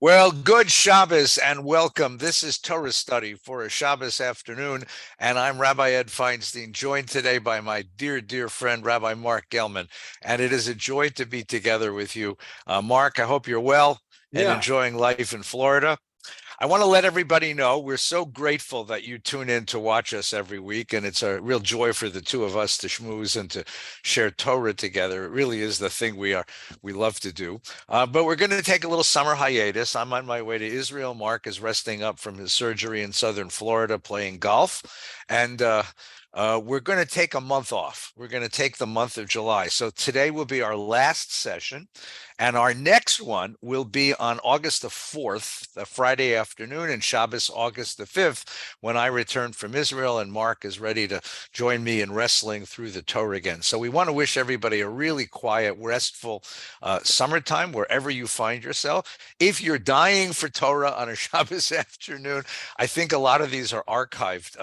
Well, good Shabbos and welcome. This is Torah study for a Shabbos afternoon, and I'm Rabbi Ed Feinstein, joined today by my dear, dear friend, Rabbi Marc Gellman. And it is a joy to be together with you. Marc, I hope you're well and Yeah, enjoying life in Florida. I want to let everybody know we're so grateful that you tune in to watch us every week, and it's a real joy for the two of us to schmooze and to share Torah together. It really is the thing we love to do. But we're going to take a little summer hiatus. I'm on my way to Israel. Marc is resting up from his surgery in southern Florida, playing golf, and we're going to take a month off. We're going to take the month of July. So today will be our last session. And our next one will be on August the 4th, the Friday afternoon, and Shabbos, August the 5th, when I return from Israel and Marc is ready to join me in wrestling through the Torah again. So we want to wish everybody a really quiet, restful summertime wherever you find yourself. If you're dying for Torah on a Shabbos afternoon, I think a lot of these are archived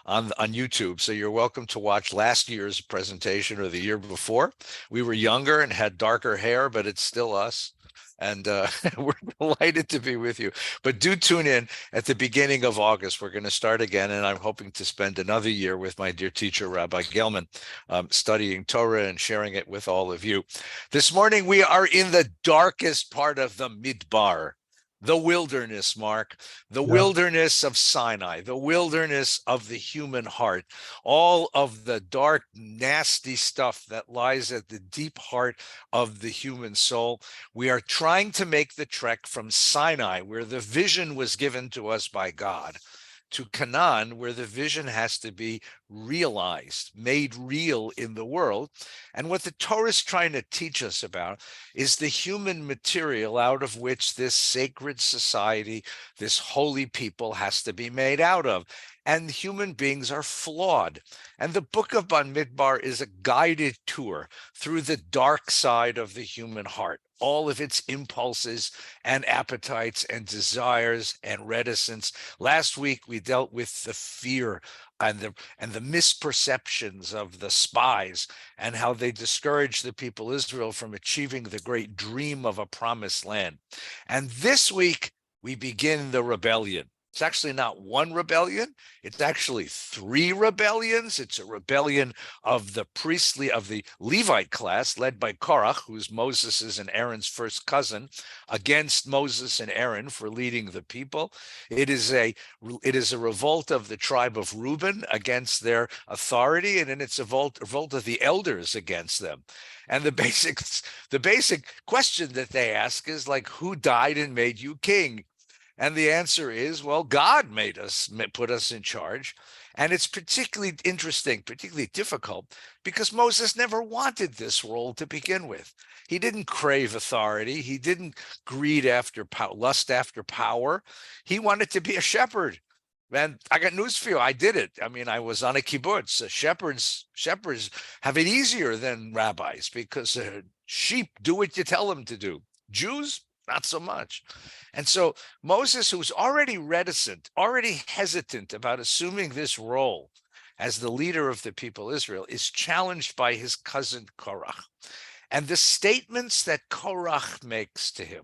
on YouTube. So you're welcome to watch last year's presentation or the year before. We were younger and had darker hair, but it's still us. And we're delighted to be with you. But do tune in at the beginning of August. We're going to start again, and I'm hoping to spend another year with my dear teacher, Rabbi Gellman, studying Torah and sharing it with all of you. This morning, we are in the darkest part of the Midbar, the wilderness, Marc, the yeah. wilderness of Sinai, the wilderness of the human heart, all of the dark, nasty stuff that lies at the deep heart of the human soul. We are trying to make the trek from Sinai, where the vision was given to us by God, to Canaan, where the vision has to be realized, made real in the world. And what the Torah is trying to teach us about is the human material out of which this sacred society, this holy people has to be made out of. And human beings are flawed. And the book of Bamidbar is a guided tour through the dark side of the human heart, all of its impulses and appetites and desires and reticence. Last week, we dealt with the fear and the misperceptions of the spies and how they discouraged the people Israel from achieving the great dream of a promised land. And this week, we begin the rebellion. It's actually not one rebellion. It's actually three rebellions. It's a rebellion of the Levite class led by Korach, who's Moses' and Aaron's first cousin, against Moses and Aaron for leading the people. It is a revolt of the tribe of Reuben against their authority, and then it's a revolt of the elders against them. And the basic question that they ask is like, who died and made you king? And the answer is, well, God put us in charge. And it's particularly interesting, particularly difficult, because Moses never wanted this role to begin with. He didn't crave authority. He didn't lust after power. He wanted to be a shepherd. Man, I got news for you. I did it. I mean, I was on a kibbutz. Shepherds have it easier than rabbis because sheep do what you tell them to do. Jews, not so much. And so Moses, who's already reticent, already hesitant about assuming this role as the leader of the people Israel, is challenged by his cousin Korach. And the statements that Korach makes to him,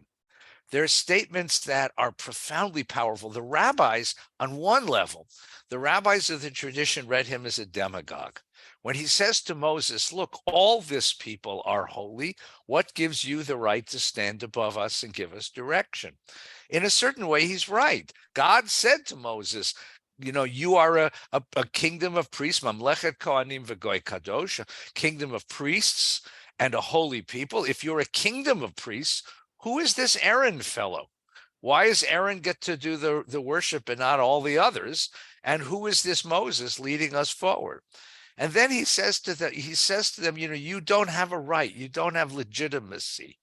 they're statements that are profoundly powerful. The rabbis, on one level, the rabbis of the tradition read him as a demagogue. When he says to Moses, look, all this people are holy. What gives you the right to stand above us and give us direction? In a certain way, he's right. God said to Moses, you are a kingdom of priests, Mamlechet Kohanim v'Goy Kadosh, a kingdom of priests and a holy people. If you're a kingdom of priests, who is this Aaron fellow? Why does Aaron get to do the worship and not all the others? And who is this Moses leading us forward? And then he says to them, you don't have a right. You don't have legitimacy.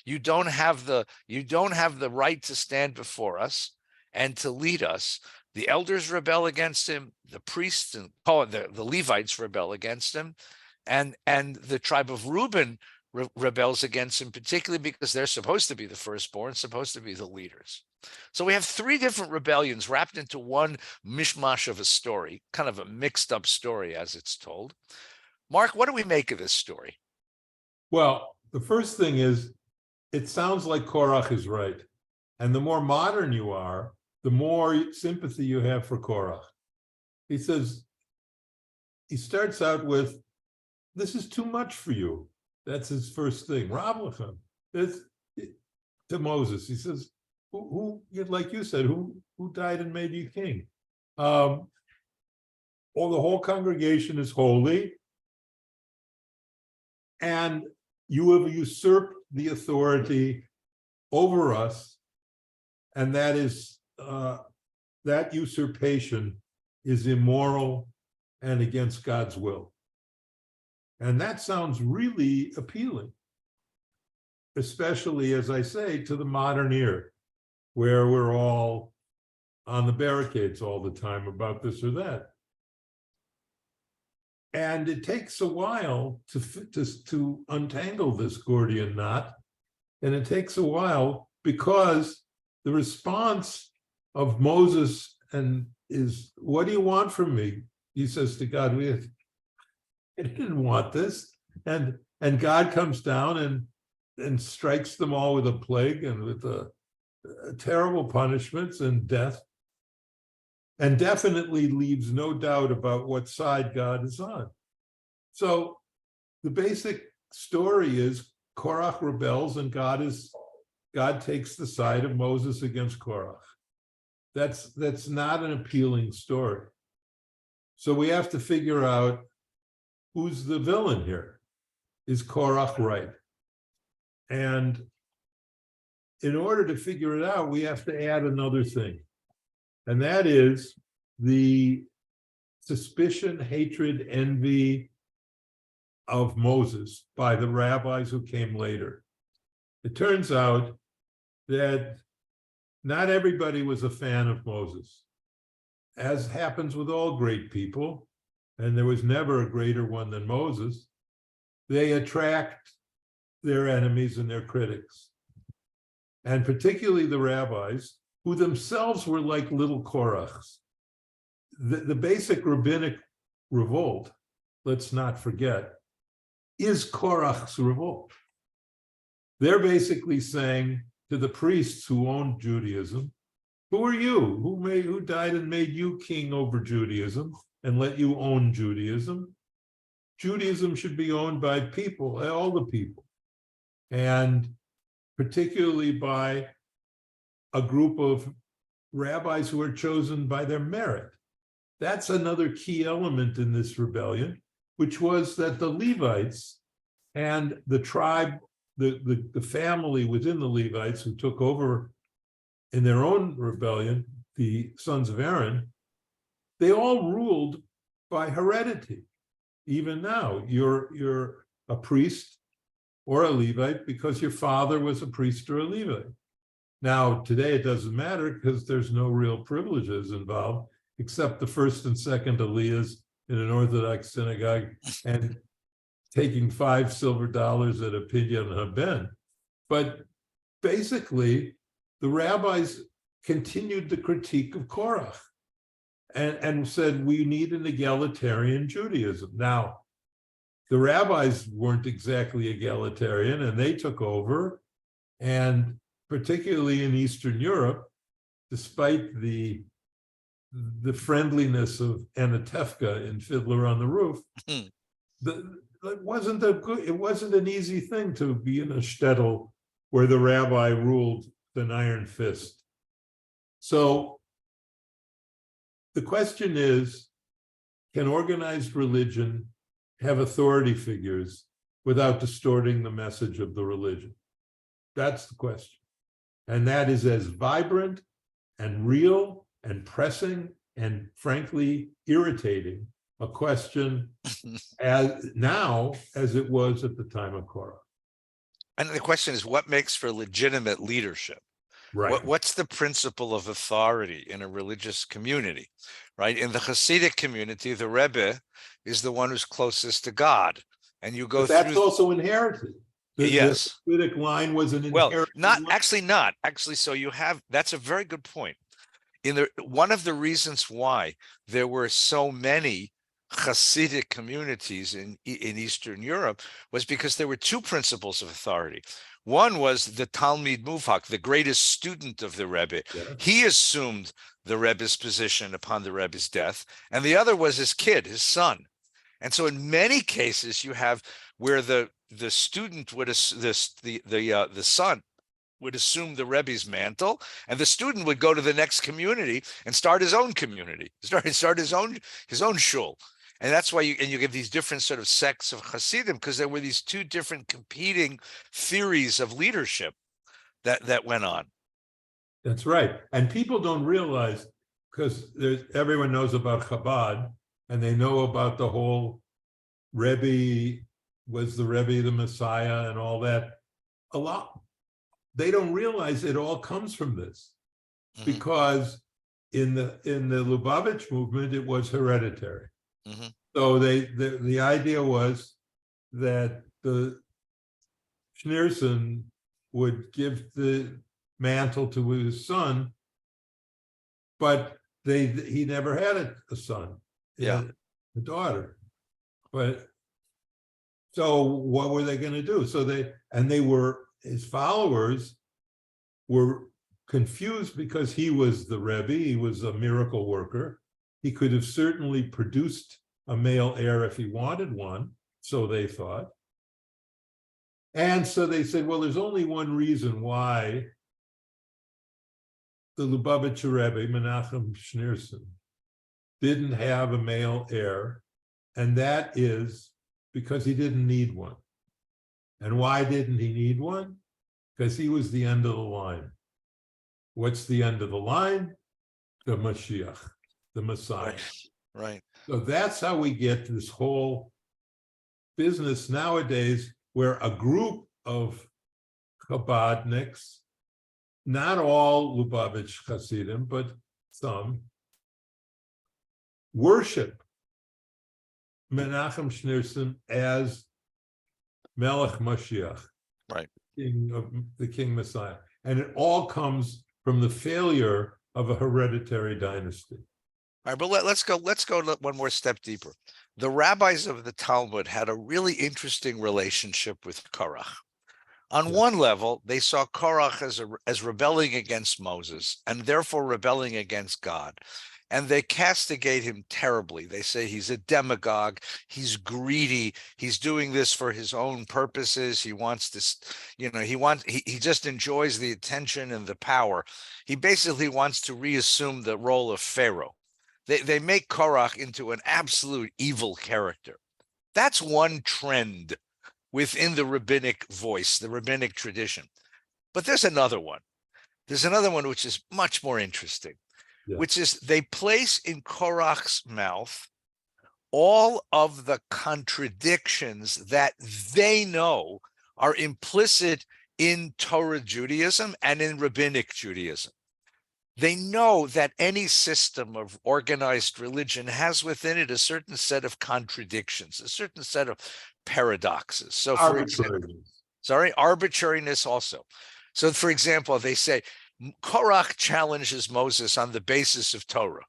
You don't have the right to stand before us and to lead us. The elders rebel against him. The priests and the Levites rebel against him, and the tribe of Reuben rebels against him, particularly because they're supposed to be the firstborn, supposed to be the leaders. So we have three different rebellions wrapped into one mishmash of a story, kind of a mixed up story as it's told. Marc, what do we make of this story? Well, the first thing is, it sounds like Korach is right. And the more modern you are, the more sympathy you have for Korach. He says, he starts out with, this is too much for you. That's his first thing. Rabbi, to Moses, he says, who, like you said, who died and made you king? The whole congregation is holy, and you have usurped the authority over us, and that is that usurpation is immoral and against God's will. And that sounds really appealing, especially, as I say, to the modern ear, where we're all on the barricades all the time about this or that. And it takes a while to untangle this Gordian knot. And it takes a while because the response of Moses is, what do you want from me? He says to God, I didn't want this. And God comes down and strikes them all with a plague and with terrible punishments and death, and definitely leaves no doubt about what side God is on. So the basic story is Korach rebels, and God takes the side of Moses against Korach. That's not an appealing story. So we have to figure out who's the villain here. Is Korach right? And in order to figure it out, we have to add another thing. And that is the suspicion, hatred, envy of Moses by the rabbis who came later. It turns out that not everybody was a fan of Moses, as happens with all great people, and there was never a greater one than Moses. They attract their enemies and their critics, and particularly the rabbis, who themselves were like little Korachs. The basic rabbinic revolt, let's not forget, is Korach's revolt. They're basically saying to the priests who owned Judaism, who are you? Who died and made you king over Judaism and let you own Judaism? Judaism should be owned by people, all the people, and particularly by a group of rabbis who are chosen by their merit. That's another key element in this rebellion, which was that the Levites and the tribe, the family within the Levites who took over in their own rebellion, the sons of Aaron, they all ruled by heredity. Even now, you're a priest or a Levite because your father was a priest or a Levite. Now, today it doesn't matter because there's no real privileges involved, except the first and second aliyahs in an Orthodox synagogue and taking $5 silver at a pidyon haben. But basically, the rabbis continued the critique of Korach and said, we need an egalitarian Judaism. Now, the rabbis weren't exactly egalitarian, and they took over, and particularly in Eastern Europe, despite the friendliness of Anatevka in Fiddler on the Roof, it wasn't an easy thing to be in a shtetl where the rabbi ruled an iron fist. So the question is, can organized religion have authority figures without distorting the message of the religion? That's the question. And that is as vibrant and real and pressing and frankly irritating a question as it was at the time of Korah. And the question is, what makes for legitimate leadership? Right. What's the principle of authority in a religious community, right? In the Hasidic community, the Rebbe is the one who's closest to God. And you go but that's through... also inherited. Yes. The Hasidic line was an Well, inherited not actually. So you have, that's a very good point. One of the reasons why there were so many Hasidic communities in Eastern Europe was because there were two principles of authority. One was the Talmid Muvhak, the greatest student of the Rebbe. Yeah. He assumed the Rebbe's position upon the Rebbe's death, and the other was his kid, his son. And so, in many cases, you have where the student would the son would assume the Rebbe's mantle, and the student would go to the next community and start his own community, start his own shul. And that's why you get these different sort of sects of Hasidim, because there were these two different competing theories of leadership that went on. That's right. And people don't realize, because everyone knows about Chabad, and they know about the whole Rebbe, was the Rebbe the Messiah and all that. A lot, they don't realize it all comes from this. Mm-hmm. Because in the Lubavitch movement, it was hereditary. Mm-hmm. So the idea was that the Schneerson would give the mantle to his son, but he never had a son. Yeah, a daughter. But so what were they going to do? So his followers were confused because he was the Rebbe, he was a miracle worker. He could have certainly produced a male heir if he wanted one, so they thought. And so they said, well, there's only one reason why the Lubavitcher Rebbe, Menachem Schneerson, didn't have a male heir, and that is because he didn't need one. And why didn't he need one? Because he was the end of the line. What's the end of the line? The Mashiach, the Messiah. Right. So that's how we get this whole business nowadays, where a group of Chabadniks, not all Lubavitch Hasidim, but some, worship Menachem Schneerson as Melech Mashiach, right, the King Messiah, and it all comes from the failure of a hereditary dynasty. All right, but let's go one more step deeper. The rabbis of the Talmud had a really interesting relationship with Korach. On one level, they saw Korach as rebelling against Moses and therefore rebelling against God. And they castigate him terribly. They say he's a demagogue, he's greedy, he's doing this for his own purposes. He wants this, he just enjoys the attention and the power. He basically wants to reassume the role of Pharaoh. They make Korach into an absolute evil character. That's one trend within the rabbinic voice, the rabbinic tradition. But there's another one. There's another one which is much more interesting. Yeah. Which is they place in Korach's mouth all of the contradictions that they know are implicit in Torah Judaism and in rabbinic Judaism. They know that any system of organized religion has within it a certain set of contradictions, a certain set of paradoxes. So, for example, arbitrariness also. So, for example, they say, Korach challenges Moses on the basis of Torah.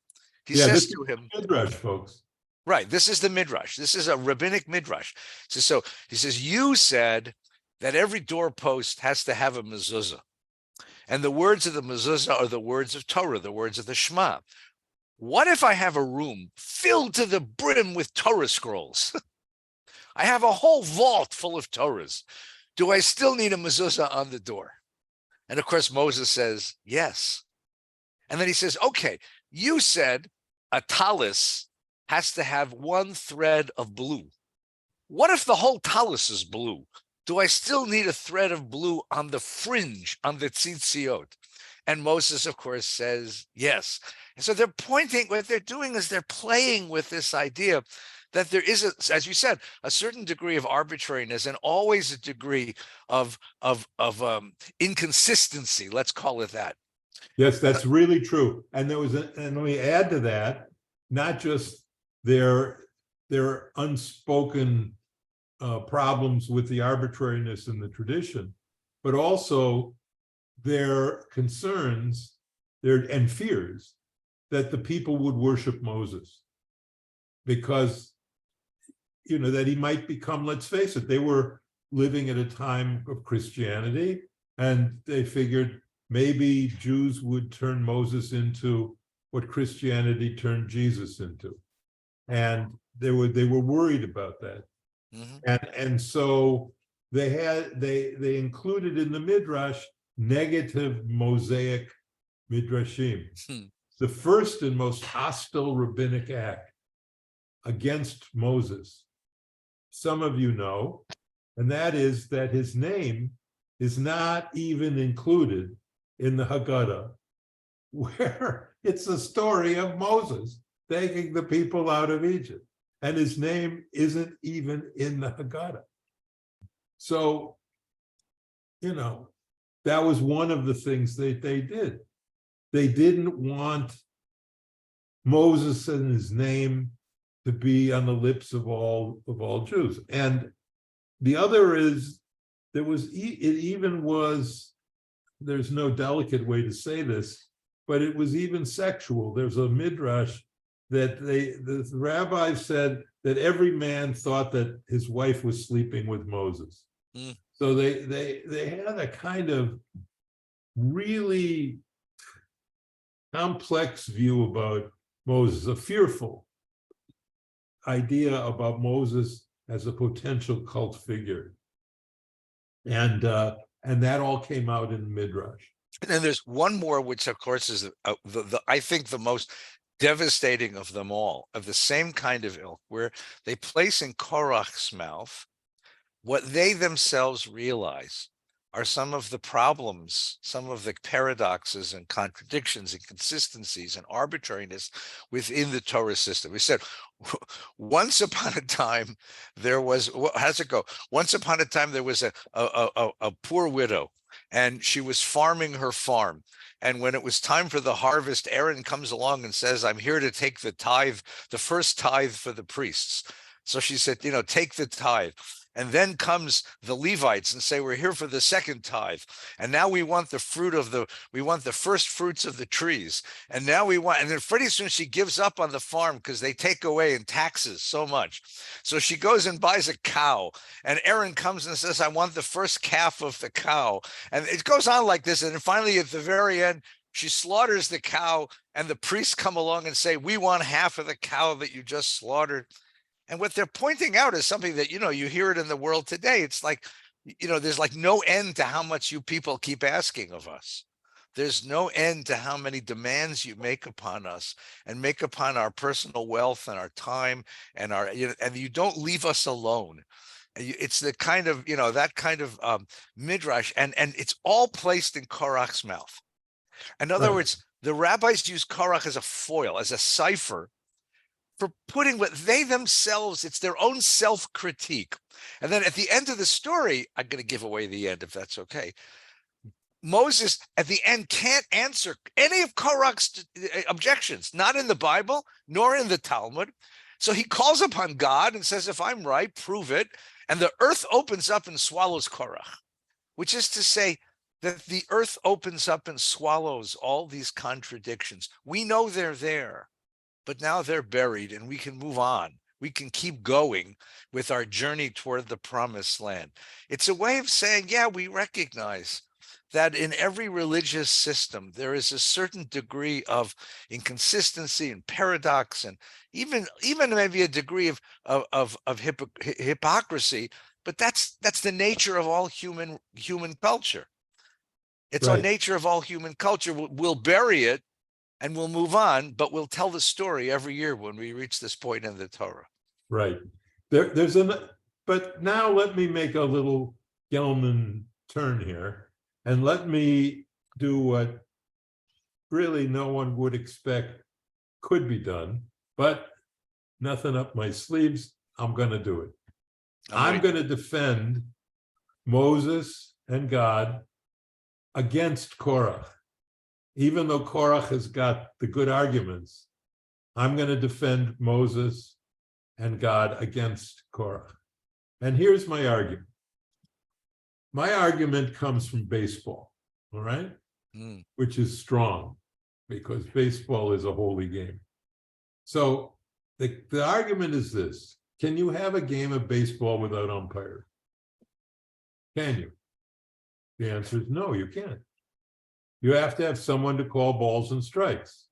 He says to him, Midrash, folks. Right, this is the Midrash. This is a rabbinic Midrash. So he says, you said that every doorpost has to have a mezuzah. And the words of the mezuzah are the words of Torah, the words of the Shema. What if I have a room filled to the brim with Torah scrolls? I have a whole vault full of Torahs. Do I still need a mezuzah on the door? And of course, Moses says, yes. And then he says, okay, you said a tallis has to have one thread of blue. What if the whole tallis is blue? Do I still need a thread of blue on the fringe, on the tzitziot? And Moses, of course, says, yes. And so they're pointing, what they're doing is they're playing with this idea that there is, as you said, a certain degree of arbitrariness and always a degree of inconsistency. Let's call it that. Yes, that's really true. And and let me add to that, not just their unspoken problems with the arbitrariness in the tradition, but also their concerns, and fears that the people would worship Moses, because that he might become, let's face it, they were living at a time of Christianity, and they figured maybe Jews would turn Moses into what Christianity turned Jesus into. And they were worried about that. And so they included in the Midrash negative Mosaic Midrashim. The first and most hostile rabbinic act against Moses, some of you know, and that is that his name is not even included in the Haggadah, where it's a story of Moses taking the people out of Egypt, and his name isn't even in the Haggadah. So, that was one of the things they did. They didn't want Moses and his name to be on the lips of all Jews. And the other is, there's no delicate way to say this, but it was even sexual. There's a midrash that the rabbi said that every man thought that his wife was sleeping with Moses. So they had a kind of really complex view about Moses, a fearful idea about Moses as a potential cult figure. And that all came out in the Midrash. And then there's one more, which of course is I think the most devastating of them all, of the same kind of ilk, where they place in Korach's mouth what they themselves realize are some of the problems, some of the paradoxes and contradictions, inconsistencies and arbitrariness within the Torah system. We said, once upon a time, there was, how's it go? Once upon a time, there was a poor widow, and she was farming her farm. And when it was time for the harvest, Aaron comes along and says, I'm here to take the tithe, the first tithe for the priests. So she said, take the tithe. And then comes the Levites and say, we're here for the second tithe. And now we want the first fruits of the trees. And now and then pretty soon she gives up on the farm because they take away in taxes so much. So she goes and buys a cow. And Aaron comes and says, I want the first calf of the cow. And it goes on like this. And then finally at the very end, she slaughters the cow, and the priests come along and say, we want half of the cow that you just slaughtered. And what they're pointing out is something that, you hear it in the world today. It's like, there's like no end to how much you people keep asking of us. There's no end to how many demands you make upon us and make upon our personal wealth and our time and and you don't leave us alone. It's the kind of, that kind of midrash, and it's all placed in Korach's mouth. In other words, the rabbis use Korach as a foil, as a cipher, for putting what they themselves, it's their own self-critique. And then at the end of the story, I'm going to give away the end if that's okay. Moses at the end can't answer any of Korach's objections, not in the Bible, nor in the Talmud. So he calls upon God and says, if I'm right, prove it. And the earth opens up and swallows Korach, which is to say that the earth opens up and swallows all these contradictions. We know they're there, but now they're buried and we can move on. We can keep going with our journey toward the promised land. It's a way of saying, yeah, we recognize that in every religious system, there is a certain degree of inconsistency and paradox, and even maybe a degree of hypocrisy, but that's the nature of all human culture. It's our nature of all human culture. We'll bury it, and we'll move on, but we'll tell the story every year when we reach this point in the Torah. Right. But now let me make a little Gellman turn here, and let me do what really no one would expect could be done, but nothing up my sleeves. I'm going to do it. I'm going to defend Moses and God against Korach. Even though Korach has got the good arguments, I'm going to defend Moses and God against Korach. And here's my argument. My argument comes from baseball, all right? Which is strong, because baseball is a holy game. So the argument is this: can you have a game of baseball without umpires? Can you? The answer is no, you can't. You have to have someone to call balls and strikes.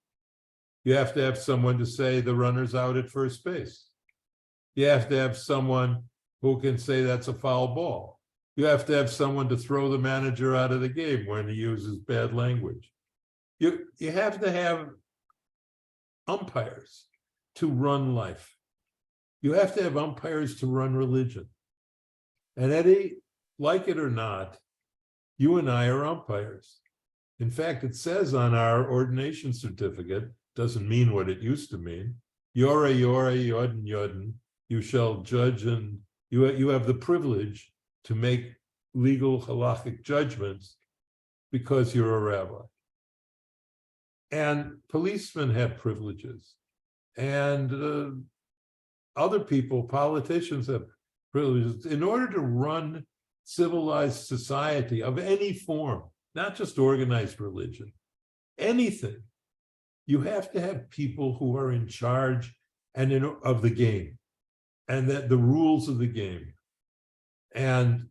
You have to have someone to say the runner's out at first base. You have to have someone who can say that's a foul ball. You have to have someone to throw the manager out of the game when he uses bad language. You have to have umpires to run life. You have to have umpires to run religion. And Eddie, like it or not, you and I are umpires. In fact, it says on our ordination certificate, doesn't mean what it used to mean, Yora, Yodin, Yodin, you shall judge, and you have the privilege to make legal halachic judgments because you're a rabbi. And policemen have privileges, and other people, politicians have privileges. In order to run civilized society of any form, not just organized religion, anything, you have to have people who are in charge of the game, and that the rules of the game. And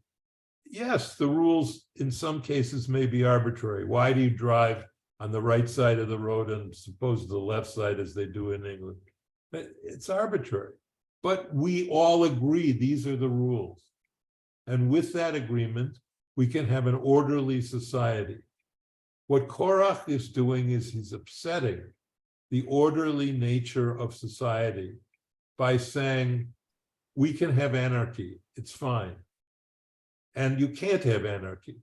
yes, the rules in some cases may be arbitrary. Why do you drive on the right side of the road and suppose the left side, as they do in England? It's arbitrary. But we all agree these are the rules. And with that agreement, we can have an orderly society. What Korach is doing is he's upsetting the orderly nature of society by saying, we can have anarchy, it's fine. And you can't have anarchy.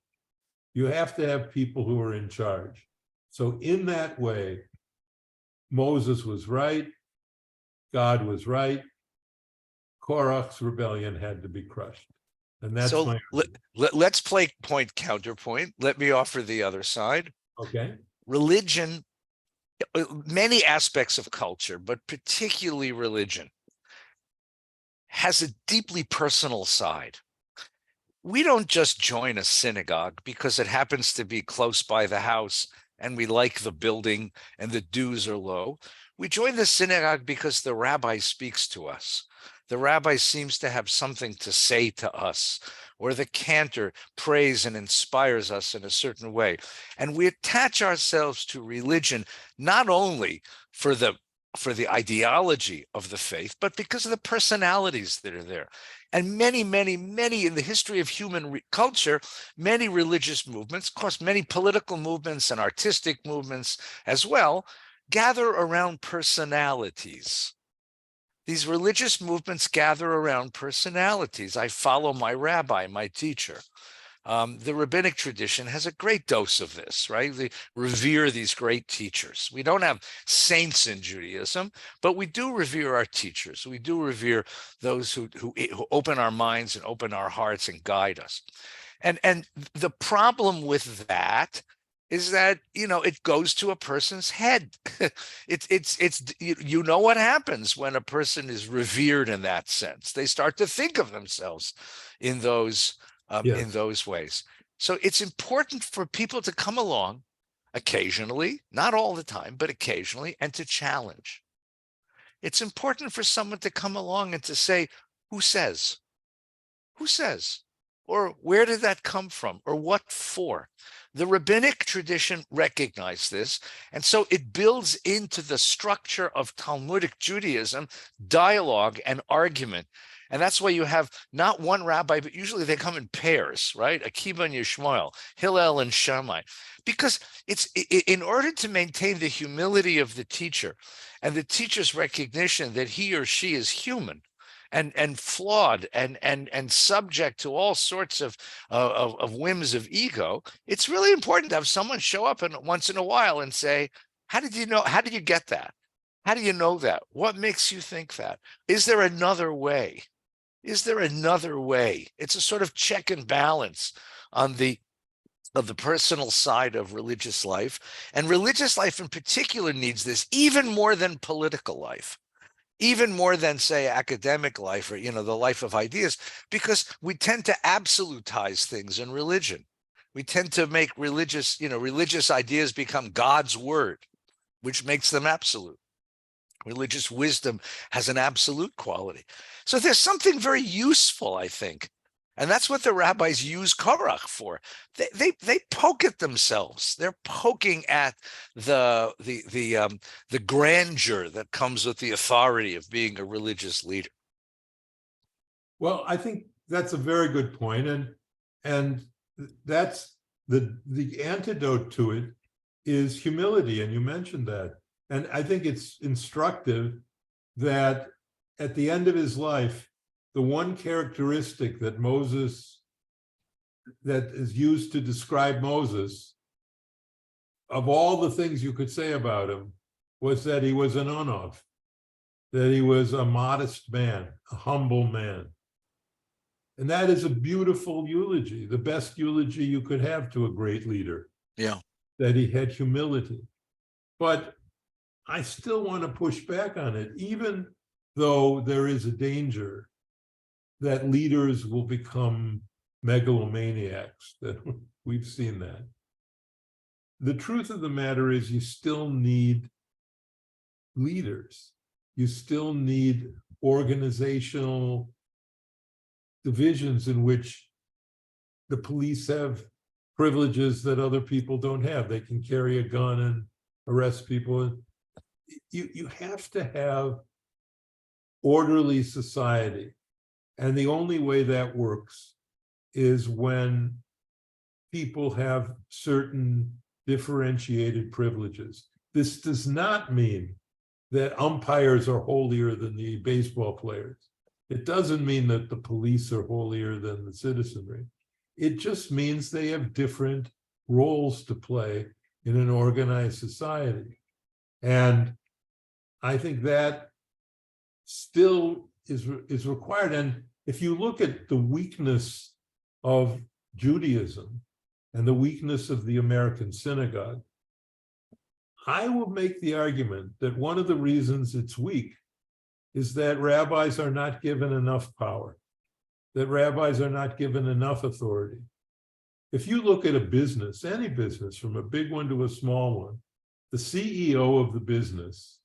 You have to have people who are in charge. So in that way, Moses was right, God was right, Korach's rebellion had to be crushed. And that's So my let's play point counterpoint. Let me offer the other side. okay. Religion, many aspects of culture, but particularly religion, has a deeply personal side. We don't just join a synagogue because it happens to be close by the house and we like the building and the dues are low. We join the synagogue because the rabbi speaks to us. The rabbi seems to have something to say to us, or the cantor prays and inspires us in a certain way. And we attach ourselves to religion not only for the ideology of the faith, but because of the personalities that are there. And many, many, many in the history of human culture, many religious movements, of course, many political movements and artistic movements as well, gather around personalities. These religious movements gather around personalities. I follow my rabbi, my teacher. The rabbinic tradition has a great dose of this, right? They revere these great teachers. We don't have saints in Judaism, but we do revere our teachers. We do revere those who open our minds and open our hearts and guide us. And the problem with that is that, it goes to a person's head. It's you know what happens when a person is revered in that sense. They start to think of themselves in those ways. So it's important for people to come along occasionally, not all the time, but occasionally, and to challenge. It's important for someone to come along and to say, who says? Who says? Or where did that come from? Or what for? The rabbinic tradition recognized this, and so it builds into the structure of Talmudic Judaism dialogue and argument. And that's why you have not one rabbi, but usually they come in pairs, right? Akiva and Yishmael, Hillel and Shammai. Because it's in order to maintain the humility of the teacher and the teacher's recognition that he or she is human and flawed and subject to all sorts of whims of ego, it's really important to have someone show up once in a while and say, how did you know? How did you get that? How do you know that? What makes you think that? Is there another way? Is there another way? It's a sort of check and balance on the personal side of religious life. And religious life in particular needs this even more than political life, even more than, say, academic life or, the life of ideas, because we tend to absolutize things in religion. We tend to make religious ideas become God's word, which makes them absolute. Religious wisdom has an absolute quality. So there's something very useful, I think, And that's what the rabbis use Korach for. They poke at themselves. They're poking at the grandeur that comes with the authority of being a religious leader. Well, I think that's a very good point, and that's the antidote to it is humility, and you mentioned that. And I think it's instructive that at the end of his life, the one characteristic that is used to describe Moses, of all the things you could say about him, was that he was an onov, that he was a modest man, a humble man. And that is a beautiful eulogy, the best eulogy you could have to a great leader. Yeah. That he had humility. But I still want to push back on it, even though there is a danger that leaders will become megalomaniacs, that we've seen that. The truth of the matter is you still need leaders. You still need organizational divisions in which the police have privileges that other people don't have. They can carry a gun and arrest people. You have to have orderly society. And the only way that works is when people have certain differentiated privileges. This does not mean that umpires are holier than the baseball players. It doesn't mean that the police are holier than the citizenry. It just means they have different roles to play in an organized society. And I think that still is required. And if you look at the weakness of Judaism and the weakness of the American synagogue, I will make the argument that one of the reasons it's weak is that rabbis are not given enough power, that rabbis are not given enough authority. If you look at a business, any business, from a big one to a small one, the CEO of the business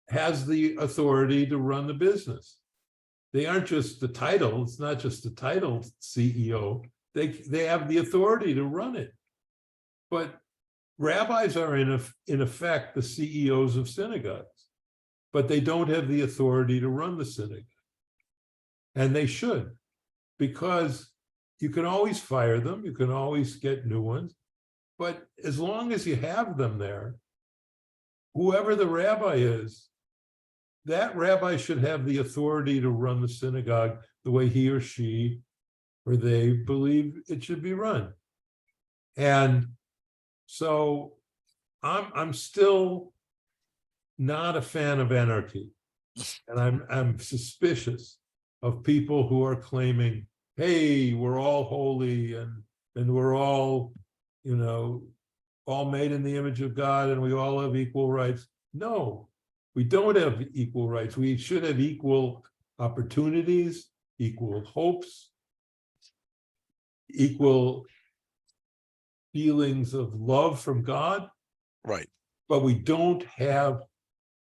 has the authority to run the business. They aren't just the title, it's not just the title CEO, they have the authority to run it. But rabbis are in effect the CEOs of synagogues, but they don't have the authority to run the synagogue. And they should, because you can always fire them, you can always get new ones, but as long as you have them there, whoever the rabbi is, that rabbi should have the authority to run the synagogue the way he or she or they believe it should be run. And so I'm still not a fan of anarchy. And I'm suspicious of people who are claiming, hey, we're all holy and we're all, all made in the image of God and we all have equal rights. No, we don't have equal rights. We should have equal opportunities, equal hopes, equal feelings of love from God. Right. But we don't have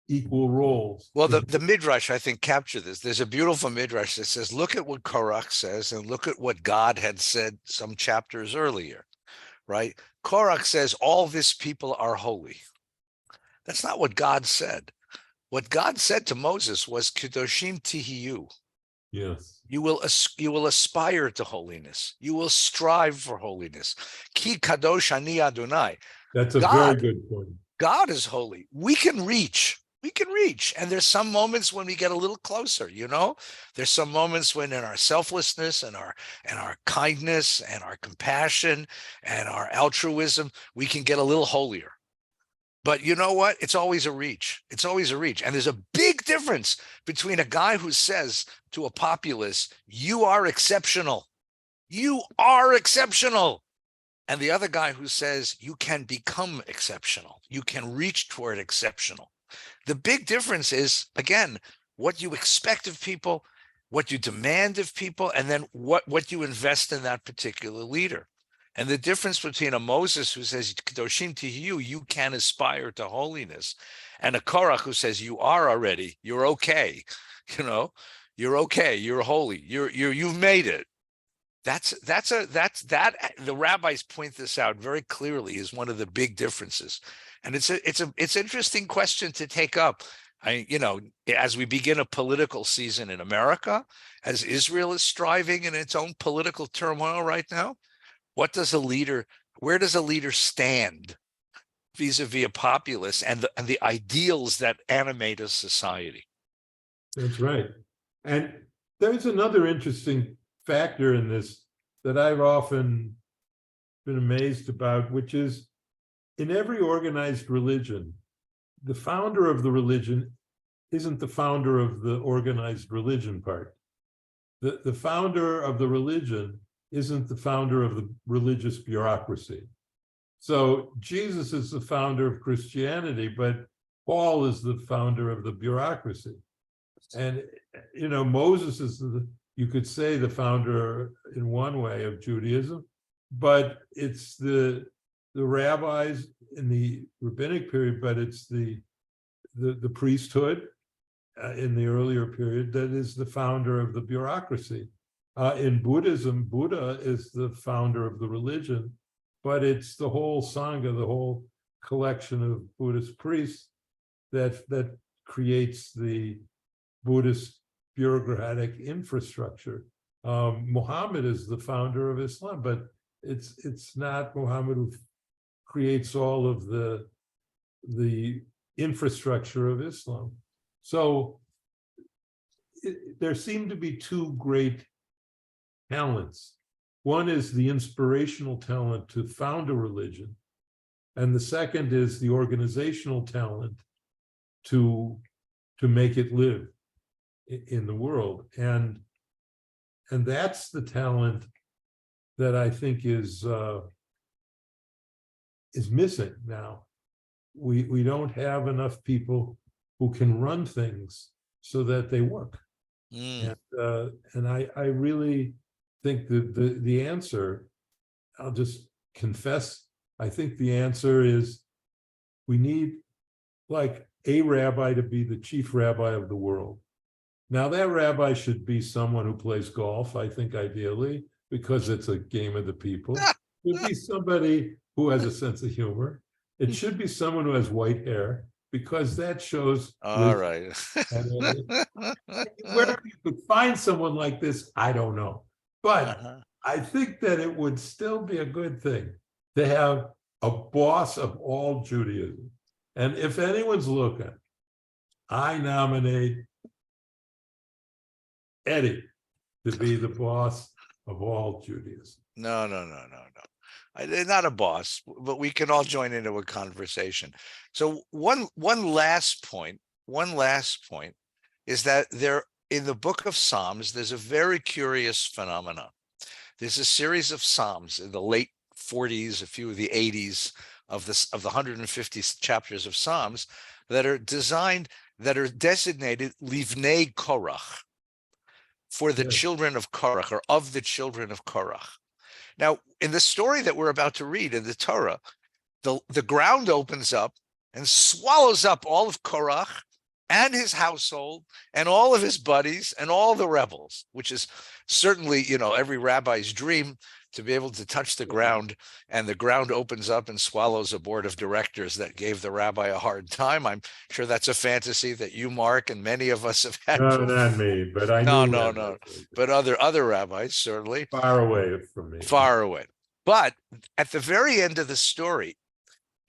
equal roles. Well, the Midrash, I think, capture this. There's a beautiful Midrash that says, look at what Korach says and look at what God had said some chapters earlier, right? Korach says, all this people are holy. That's not what God said. What God said to Moses was, Kedoshim tihiyu. Yes. You will aspire to holiness. You will strive for holiness. Ki kadosh ani Adonai. That's a very good point. God is holy. We can reach. And there's some moments when we get a little closer, There's some moments when in our selflessness and our kindness and our compassion and our altruism, we can get a little holier. But you know what? It's always a reach. It's always a reach. And there's a big difference between a guy who says to a populace, you are exceptional. You are exceptional. And the other guy who says you can become exceptional. You can reach toward exceptional. The big difference is, again, what you expect of people, what you demand of people, and then what you invest in that particular leader. And the difference between a Moses who says, Kedoshim tihiyu, you can aspire to holiness, and a Korach who says, you are already, you're okay, you're okay, you're holy, you've made it. That the rabbis point this out very clearly is one of the big differences. And it's an interesting question to take up. As we begin a political season in America, as Israel is striving in its own political turmoil right now, where does a leader stand vis-a-vis a populace and the ideals that animate a society? That's right. And there's another interesting factor in this that I've often been amazed about, which is in every organized religion, the founder of the religion isn't the founder of the organized religion part. The founder of the religion isn't the founder of the religious bureaucracy. So Jesus is the founder of Christianity, but Paul is the founder of the bureaucracy. And, Moses is, you could say, the founder in one way of Judaism, but it's the rabbis in the rabbinic period, but it's the priesthood in the earlier period that is the founder of the bureaucracy. In Buddhism, Buddha is the founder of the religion, but it's the whole Sangha, the whole collection of Buddhist priests that creates the Buddhist bureaucratic infrastructure. Muhammad is the founder of Islam, but it's not Muhammad who creates all of the infrastructure of Islam. So there seem to be two great talents. One is the inspirational talent to found a religion, and the second is the organizational talent to make it live in the world. And that's the talent that I think is missing now. We don't have enough people who can run things so that they work. And I really think that the answer, I'll just confess, I think the answer is we need like a rabbi to be the chief rabbi of the world. Now that rabbi should be someone who plays golf, I think ideally, because it's a game of the people. It should be somebody who has a sense of humor. It should be someone who has white hair, because that shows. All right. Where you could find someone like this, I don't know. But I think that it would still be a good thing to have a boss of all Judaism. And if anyone's looking, I nominate Eddie to be the boss of all Judaism. No. They're not a boss, but we can all join into a conversation. So one last point is that there in the book of Psalms, there's a very curious phenomenon. There's a series of Psalms in the late 40s, a few of the 80s of the 150 chapters of Psalms that are designated Livnei Korach, for the children of Korach, or of the children of Korach. Now, in the story that we're about to read in the Torah, the ground opens up and swallows up all of Korach and his household and all of his buddies and all the rebels, which is certainly, every rabbi's dream, to be able to touch the ground, and the ground opens up and swallows a board of directors that gave the rabbi a hard time. I'm sure that's a fantasy that you, Marc, and many of us have had. No, not me, but I No. But other rabbis, certainly. Far away from me. Far away. But at the very end of the story,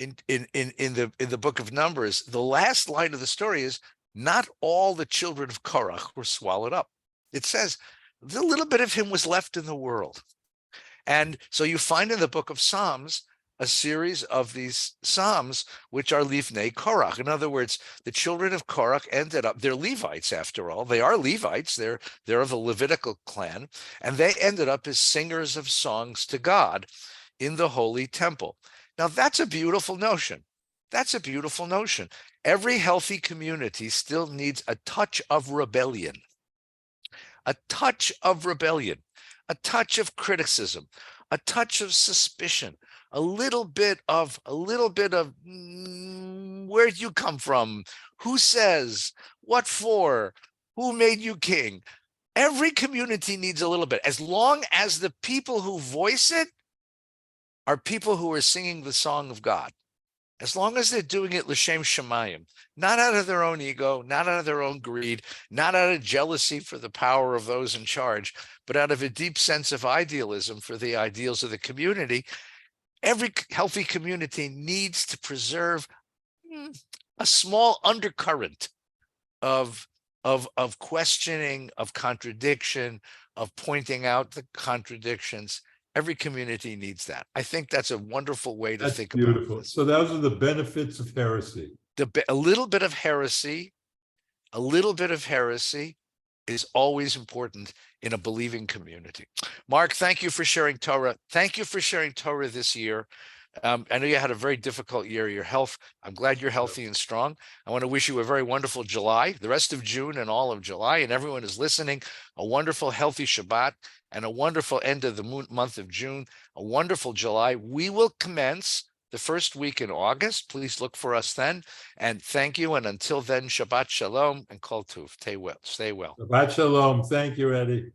in the book of Numbers, the last line of the story is, not all the children of Korach were swallowed up. It says a little bit of him was left in the world. And so you find in the book of Psalms a series of these Psalms which are Livnei Korach. In other words, the children of Korach ended up, they're Levites after all. They are Levites, they're of the Levitical clan, and they ended up as singers of songs to God in the holy temple. Now that's a beautiful notion. Every healthy community still needs a touch of rebellion. A touch of criticism, a touch of suspicion, a little bit of where'd you come from? Who says? What for? Who made you king? Every community needs a little bit, as long as the people who voice it are people who are singing the song of God. As long as they're doing it l'shem shamayim, not out of their own ego, not out of their own greed, not out of jealousy for the power of those in charge, but out of a deep sense of idealism for the ideals of the community, every healthy community needs to preserve a small undercurrent of questioning, of contradiction, of pointing out the contradictions. Every community needs that. I think that's a wonderful way to think about this. So those are the benefits of heresy. A little bit of heresy, is always important in a believing community. Marc, thank you for sharing Torah. Thank you for sharing Torah this year. I know you had a very difficult year. Your health, I'm glad you're healthy and strong. I want to wish you a very wonderful July, the rest of June and all of July, and everyone is listening, a wonderful, healthy Shabbat and a wonderful end of the month of June, a wonderful July. We will commence the first week in August. Please look for us then. And thank you. And until then, Shabbat Shalom and Kol Tuv. Stay well. Stay well. Shabbat Shalom. Thank you, Eddie.